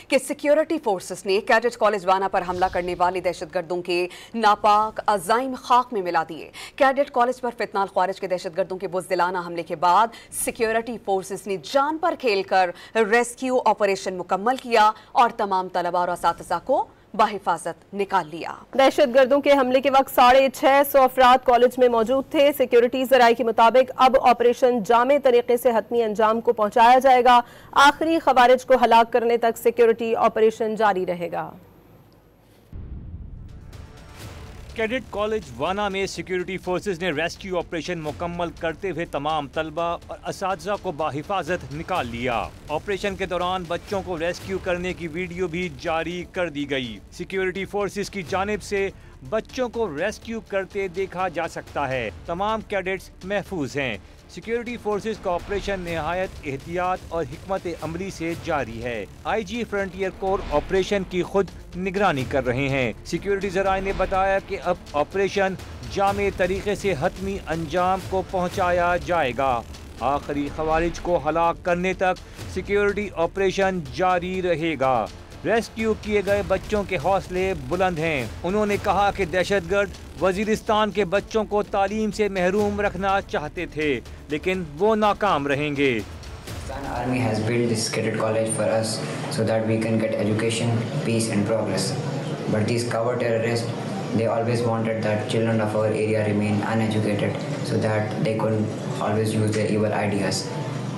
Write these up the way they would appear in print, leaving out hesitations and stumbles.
کہ security forces نے cadet college وانا پر حملہ کرنے والے دہشت گردوں کے ناپاک عزائم خاک میں ملا دیے۔ کیڈٹ کالج پر فتنہ الخوارج کے دہشت گردوں کے بزدلانہ حملے کے بعد سیکیورٹی فورسز نے جان پر کھیل کر ریسکیو آپریشن مکمل کیا اور تمام طلباء اور اساتذہ کو بحفاظت نکال لیا۔ دہشت گردوں کے حملے کے وقت 650 افراد کالج میں موجود تھے۔ سیکیورٹی ذرائع کے مطابق اب آپریشن جامع طریقے سے حتمی انجام کو پہنچایا جائے گا۔ آخری خوارج کو ہلاک کرنے تک سیکیورٹی آپریشن جاری رہے گا۔ کیڈٹ کالج وانا میں سیکیورٹی فورسز نے ریسکیو آپریشن مکمل کرتے ہوئے تمام طلباء اور اساتذہ کو بحفاظت نکال لیا۔ آپریشن کے دوران بچوں کو ریسکیو کرنے کی ویڈیو بھی جاری کر دی گئی۔ سیکیورٹی فورسز کی جانب سے بچوں کو ریسکیو کرتے دیکھا جا سکتا ہے۔ تمام کیڈٹس محفوظ ہیں۔ سیکیورٹی فورسز کا آپریشن نہایت احتیاط اور حکمت عملی سے جاری ہے۔ آئی جی فرنٹیئر کور آپریشن کی خود نگرانی کر رہے ہیں۔ سیکیورٹی ذرائع نے بتایا کہ اب آپریشن جامع طریقے سے حتمی انجام کو پہنچایا جائے گا۔ آخری خوارج کو ہلاک کرنے تک سیکیورٹی آپریشن جاری رہے گا۔ ریسکیو کیے گئے بچوں کے حوصلے بلند ہیں۔ انہوں نے کہا کہ دہشت گرد وزیرستان کے بچوں کو تعلیم سے محروم رکھنا چاہتے تھے، لیکن وہ ناکام رہیں گے۔ Pakistan Army has built this cadet college for us so that we can get education, peace and progress. But these coward terrorists, they always wanted that children of our area remain uneducated so that they could always use their evil ideas.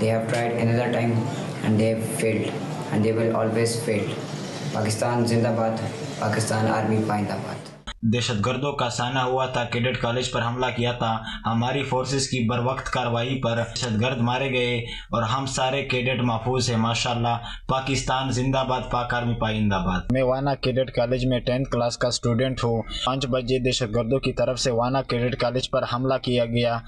They have tried another time and they have failed and they will always fail. Pakistan Zindabad, Pakistan Army Paindabad. دہشت گردوں کا سامنا ہوا تھا، cadet college پر حملہ کیا تھا۔ ہماری فورسز کی بروقت کارروائی پر دہشت گرد مارے گئے اور ہم سارے کیڈٹ محفوظ ہیں۔ ماشاءاللہ، پاکستان زندہ باد، پاک آرمی پائندہ باد۔ میں وانا کیڈٹ کالج میں 10th کلاس کا اسٹوڈنٹ ہوں۔ 5 بجے دہشت گردوں کی طرف سے وانا کیڈٹ کالج پر حملہ کیا گیا،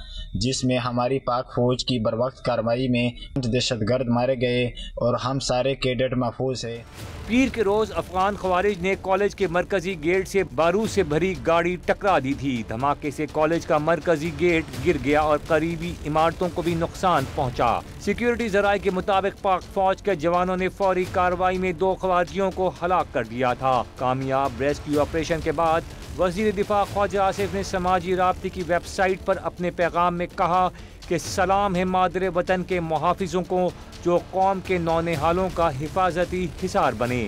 جس میں ہماری پاک فوج کی بروقت کارروائی میں 5 دہشت گرد مارے گئے اور ہم سارے کیڈٹ محفوظ ہیں۔ پیر کے روز افغان خوارج نے کالج کے مرکزی گیٹ سے بارود سے بھری گاڑی ٹکرا دی تھی۔ دھماکے سے کالج کا مرکزی گیٹ گر گیا اور قریبی عمارتوں کو بھی نقصان پہنچا۔ سیکیورٹی ذرائع کے مطابق پاک فوج کے جوانوں نے فوری کارروائی میں 2 خوارجیوں کو ہلاک کر دیا تھا۔ کامیاب ریسکیو آپریشن کے بعد وزیر دفاع خواجہ آصف نے سماجی رابطے کی ویب سائٹ پر اپنے پیغام میں کہا کہ سلام ہے مادر وطن کے محافظوں کو جو قوم کے نونہالوں کا حفاظتی حصار بنے۔